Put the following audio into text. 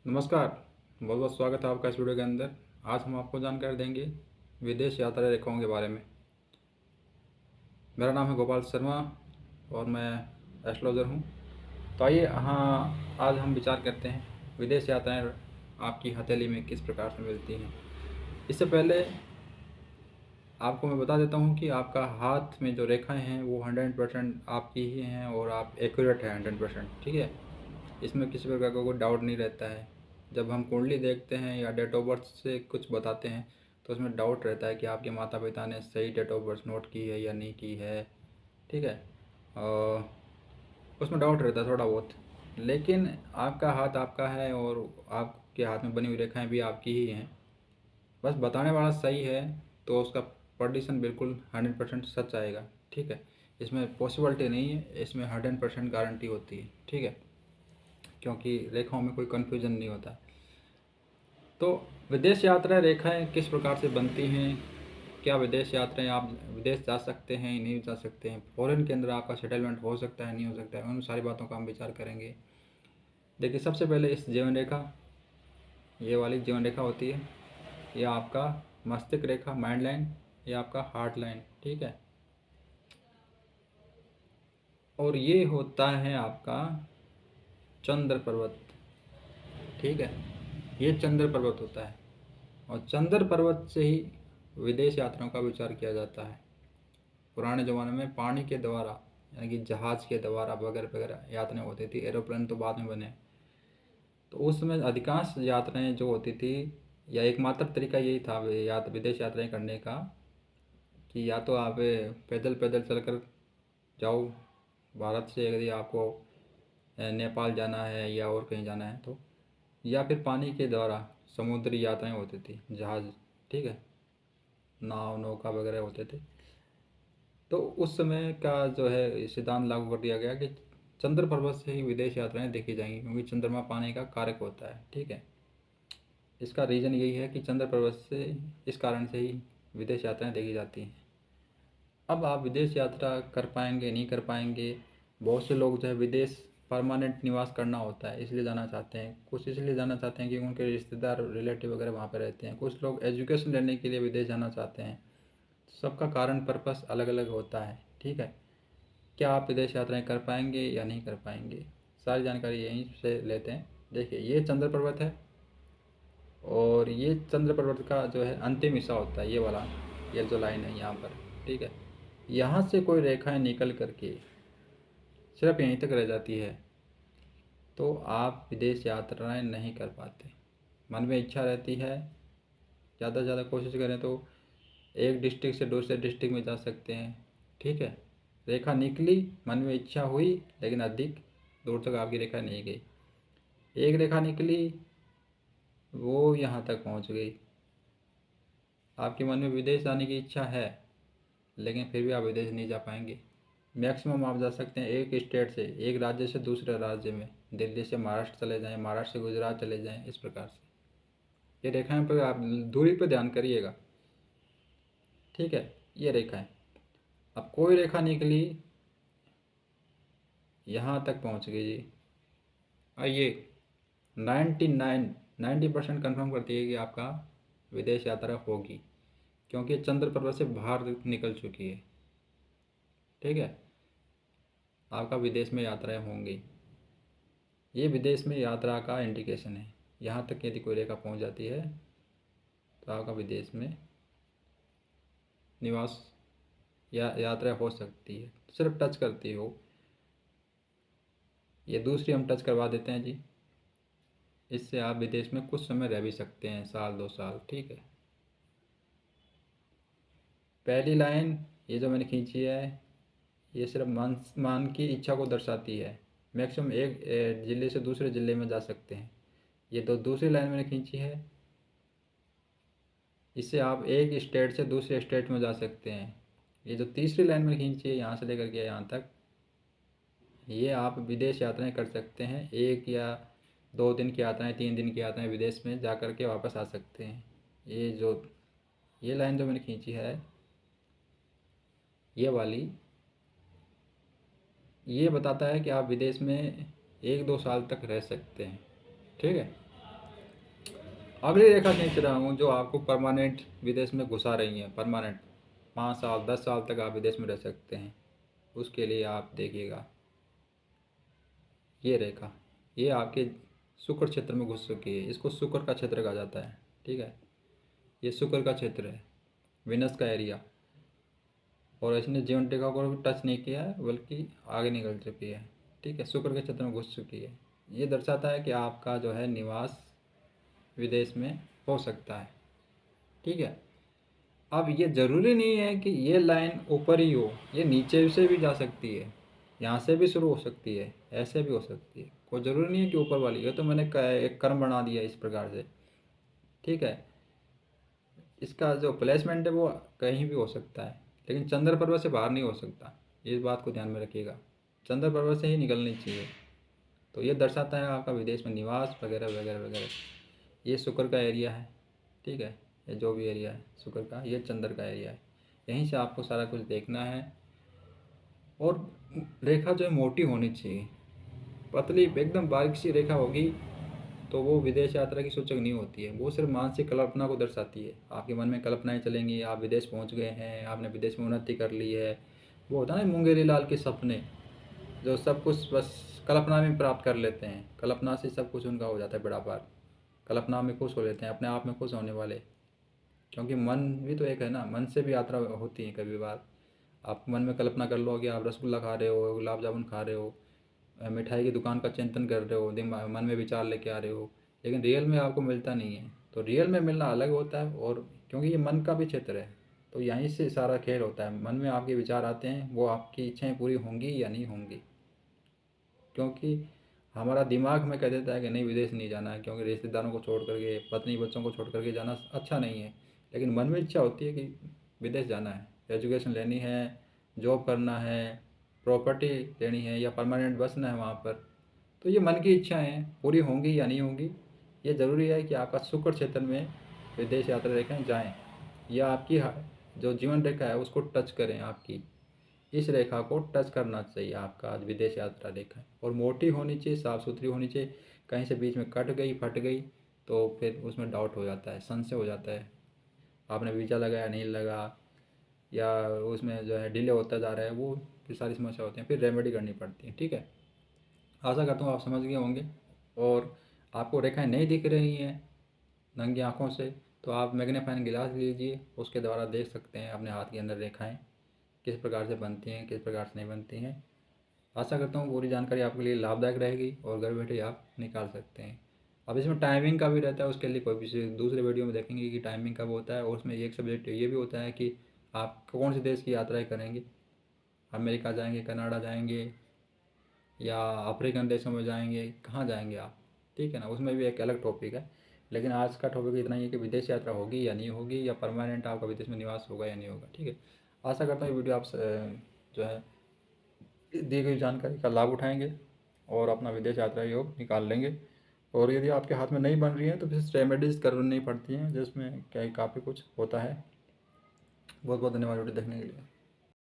नमस्कार। बहुत बहुत स्वागत है आपका इस वीडियो के अंदर। आज हम आपको जानकारी देंगे विदेश यात्रा रेखाओं के बारे में। मेरा नाम है गोपाल शर्मा और मैं एस्ट्रोलॉजर हूँ। तो आइए आज हम विचार करते हैं विदेश यात्राएं आपकी हथेली में किस प्रकार से मिलती हैं। इससे पहले आपको मैं बता देता हूँ कि आपका हाथ में जो रेखाएं हैं वो 100% आपकी ही हैं और आप एक्यूरेट है 100%। ठीक है, इसमें किसी प्रकार का कोई डाउट नहीं रहता है। जब हम कुंडली देखते हैं या डेट ऑफ बर्थ से कुछ बताते हैं तो उसमें डाउट रहता है कि आपके माता पिता ने सही डेट ऑफ बर्थ नोट की है या नहीं की है। ठीक है, और उसमें डाउट रहता है थोड़ा बहुत। लेकिन आपका हाथ आपका है और आपके हाथ में बनी हुई रेखाएं भी आपकी ही हैं। बस बताने वाला सही है तो उसका प्रडिक्शन बिल्कुल 100% सच आएगा। ठीक है, इसमें पॉसिबिलिटी नहीं है, इसमें 100% गारंटी होती है। ठीक है, क्योंकि रेखाओं में कोई कन्फ्यूजन नहीं होता। तो विदेश यात्रा रेखाएं किस प्रकार से बनती हैं, क्या विदेश यात्राएं आप विदेश जा सकते हैं नहीं जा सकते हैं, फॉरेन के अंदर आपका सेटलमेंट हो सकता है नहीं हो सकता है, उन सारी बातों का हम विचार करेंगे। देखिए, सबसे पहले इस जीवन रेखा, ये वाली जीवन रेखा होती है, ये आपका मस्तिष्क रेखा माइंड लाइन, ये आपका हार्ट लाइन। ठीक है, और ये होता है आपका चंद्र पर्वत। ठीक है, ये चंद्र पर्वत होता है और चंद्र पर्वत से ही विदेश यात्राओं का विचार किया जाता है। पुराने ज़माने में पानी के द्वारा यानी कि जहाज़ के द्वारा वगैरह वगैरह यात्राएं होती थी। एरोप्लेन तो बाद में बने। तो उस समय अधिकांश यात्राएं जो होती थी, या एकमात्र तरीका यही था विदेश यात्राएं करने का, कि या तो आप पैदल पैदल चलकर जाओ भारत से, यदि आपको नेपाल जाना है या और कहीं जाना है तो, या फिर पानी के द्वारा समुद्री यात्राएं होती थी, जहाज़। ठीक है, नाव नौका वगैरह होते थे। तो उस समय का जो है सिद्धांत लागू कर दिया गया कि चंद्र पर्वत से ही विदेश यात्राएं देखी जाएंगी, क्योंकि चंद्रमा पानी का कारक होता है। ठीक है, इसका रीज़न यही है कि चंद्र पर्वत से इस कारण से ही विदेश यात्राएं देखी जाती हैं। अब आप विदेश यात्रा कर पाएंगे नहीं कर पाएंगे। बहुत से लोग जो है विदेश परमानेंट निवास करना होता है इसलिए जाना चाहते हैं, कुछ इसलिए जाना चाहते हैं कि उनके रिश्तेदार रिलेटिव वगैरह वहाँ पर रहते हैं, कुछ लोग एजुकेशन लेने के लिए विदेश जाना चाहते हैं। सबका कारण पर्पस अलग अलग होता है। ठीक है, क्या आप विदेश यात्राएं कर पाएंगे या नहीं कर पाएंगे, सारी जानकारी यहीं से लेते हैं। देखिए, ये चंद्र पर्वत है और ये चंद्र पर्वत का जो है अंतिम हिस्सा होता है, ये वाला, ये जो लाइन है यहाँ पर। ठीक है, यहाँ से कोई रेखाएं निकल करके सिर्फ यहीं तक रह जाती है तो आप विदेश यात्राएं नहीं कर पाते। मन में इच्छा रहती है, ज़्यादा से ज़्यादा कोशिश करें तो एक डिस्ट्रिक्ट से दूसरे डिस्ट्रिक्ट में जा सकते हैं। ठीक है, रेखा निकली, मन में इच्छा हुई, लेकिन अधिक दूर तक आपकी रेखा नहीं गई। एक रेखा निकली, वो यहाँ तक पहुँच गई। आपके मन में विदेश जाने की इच्छा है, लेकिन फिर भी आप विदेश नहीं जा पाएंगे। मैक्सिमम आप जा सकते हैं एक स्टेट से, एक राज्य से दूसरे राज्य में। दिल्ली से महाराष्ट्र चले जाएं, महाराष्ट्र से गुजरात चले जाएं, इस प्रकार से। ये रेखाएं पर आप दूरी पर ध्यान करिएगा। ठीक है, ये रेखाएं, अब कोई रेखा निकली, यहाँ तक पहुँच गई जी। आइए, 90% कन्फर्म करती है कि आपका विदेश यात्रा होगी, क्योंकि चंद्र पर्वत से बाहर निकल चुकी है। ठीक है, आपका विदेश में यात्राएं होंगी। ये विदेश में यात्रा का इंडिकेशन है। यहाँ तक यदि कोई रेखा पहुँच जाती है तो आपका विदेश में निवास या यात्रा हो सकती है, सिर्फ टच करती हो। ये दूसरी हम टच करवा देते हैं जी, इससे आप विदेश में कुछ समय रह भी सकते हैं, साल 2 साल। ठीक है, पहली लाइन ये जो मैंने खींची है, ये सिर्फ मान की इच्छा को दर्शाती है। मैक्सिमम एक ज़िले से दूसरे ज़िले में जा सकते हैं। ये तो दूसरी लाइन मैंने खींची है, इससे आप एक स्टेट से दूसरे स्टेट में जा सकते हैं। ये जो तीसरी लाइन मैंने खींची है, यहाँ से लेकर के यहाँ तक, ये आप विदेश यात्राएं कर सकते हैं। 1 या 2 दिन की यात्राएं, 3 दिन की यात्राएं, विदेश में जा कर के वापस आ सकते हैं। ये लाइन जो मैंने खींची है, ये वाली, ये बताता है कि आप विदेश में 1-2 साल तक रह सकते हैं। ठीक है, अगली रेखा खींच रहा हूँ जो आपको परमानेंट विदेश में घुसा रही है। परमानेंट 5 साल 10 साल तक आप विदेश में रह सकते हैं। उसके लिए आप देखिएगा ये रेखा, ये आपके शुक्र क्षेत्र में घुस चुकी है। इसको शुक्र का क्षेत्र कहा जाता है। ठीक है, ये शुक्र का क्षेत्र है, विनस का एरिया। और इसने जीवन रेखा को भी टच नहीं किया है बल्कि आगे निकल चुकी है। ठीक है, शुक्र के क्षेत्र में घुस चुकी है। ये दर्शाता है कि आपका जो है निवास विदेश में हो सकता है। ठीक है, अब ये ज़रूरी नहीं है कि ये लाइन ऊपर ही हो, ये नीचे से भी जा सकती है, यहाँ से भी शुरू हो सकती है, ऐसे भी हो सकती है। कोई ज़रूरी नहीं है कि ऊपर वाली। ये तो मैंने एक कर्म बना दिया इस प्रकार से। ठीक है, इसका जो प्लेसमेंट है वो कहीं भी हो सकता है, लेकिन चंद्र पर्वत से बाहर नहीं हो सकता। इस बात को ध्यान में रखिएगा, चंद्र पर्वत से ही निकलनी चाहिए। तो ये दर्शाता है आपका विदेश में निवास वगैरह वगैरह वगैरह। ये शुक्र का एरिया है। ठीक है, ये जो भी एरिया है शुक्र का, ये चंद्र का एरिया है। यहीं से आपको सारा कुछ देखना है। और रेखा जो है मोटी होनी चाहिए, पतली एकदम बारीक सी रेखा होगी तो वो विदेश यात्रा की सूचक नहीं होती है। वो सिर्फ मानसिक कल्पना को दर्शाती है। आपके मन में कल्पनाएं चलेंगी, आप विदेश पहुंच गए हैं, आपने विदेश में उन्नति कर ली है। वो होता है ना मुंगेरी लाल के सपने, जो सब कुछ बस कल्पना में प्राप्त कर लेते हैं। कल्पना से सब कुछ उनका हो जाता है बड़ा पार। कल्पना में खुश हो लेते हैं, अपने आप में खुश होने वाले। क्योंकि मन भी तो एक है ना, मन से भी यात्रा होती है कभी बार। आप मन में कल्पना कर लो कि आप रसगुल्ला खा रहे हो, गुलाब जामुन खा रहे हो, मिठाई की दुकान का चिंतन कर रहे हो, दिमाग मन में विचार लेके आ रहे हो, लेकिन रियल में आपको मिलता नहीं है। तो रियल में मिलना अलग होता है। और क्योंकि ये मन का भी क्षेत्र है, तो यहीं से सारा खेल होता है। मन में आपके विचार आते हैं, वो आपकी इच्छाएं पूरी होंगी या नहीं होंगी। क्योंकि हमारा दिमाग में कह देता है कि नहीं विदेश नहीं जाना है, क्योंकि रिश्तेदारों को छोड़ करके, पत्नी बच्चों को छोड़ करके जाना अच्छा नहीं है। लेकिन मन में इच्छा होती है कि विदेश जाना है, एजुकेशन लेनी है, जॉब करना है, प्रॉपर्टी लेनी है, या परमानेंट बसना है वहाँ पर। तो ये मन की इच्छाएं हैं, पूरी होंगी या नहीं होंगी। ये ज़रूरी है कि आपका शुक्र क्षेत्र में विदेश यात्रा रेखाएं जाएँ, या आपकी जो जीवन रेखा है उसको टच करें। आपकी इस रेखा को टच करना चाहिए आपका आज विदेश यात्रा रेखा। और मोटी होनी चाहिए, साफ़ सुथरी होनी चाहिए। कहीं से बीच में कट गई, फट गई तो फिर उसमें डाउट हो जाता है, संशय हो जाता है। आपने वीज़ा लगाया नहीं लगा, या उसमें जो है डिले होता जा रहा है, वो फिर सारी समस्या होती हैं, फिर रेमेडी करनी पड़ती है। ठीक है, आशा करता हूँ आप समझ गए होंगे। और आपको रेखाएं नहीं दिख रही हैं नंगी आँखों से, तो आप मैग्नीफाइंग गिलास लीजिए, उसके द्वारा देख सकते हैं अपने हाथ के अंदर रेखाएं किस प्रकार से बनती हैं, किस प्रकार से नहीं बनती हैं। आशा करता हूँ पूरी जानकारी आपके लिए लाभदायक रहेगी और घर बैठे आप निकाल सकते हैं। अब इसमें टाइमिंग का भी रहता है, उसके लिए कोई भी दूसरे वीडियो में देखेंगे कि टाइमिंग कब होता है। और उसमें एक सब्जेक्ट ये भी होता है कि आप कौन से देश की यात्राएं करेंगे, अमेरिका जाएंगे, कनाडा जाएंगे, या अफ्रीकन देशों में जाएंगे, कहाँ जाएंगे आप। ठीक है ना, उसमें भी एक अलग टॉपिक है। लेकिन आज का टॉपिक इतना ही है कि विदेश यात्रा होगी या नहीं होगी, या परमानेंट आपका विदेश में निवास होगा या नहीं होगा। ठीक है, आशा करता हूँ ये वीडियो आप जो है दी गई जानकारी का लाभ उठाएंगे और अपना विदेश यात्रा योग निकाल लेंगे। और यदि आपके हाथ में नहीं बन रही है तो फिर रेमेडीज़ करनी पड़ती हैं, जिसमें क्या काफ़ी कुछ होता है। बहुत बहुत धन्यवाद वीडियो देखने के लिए।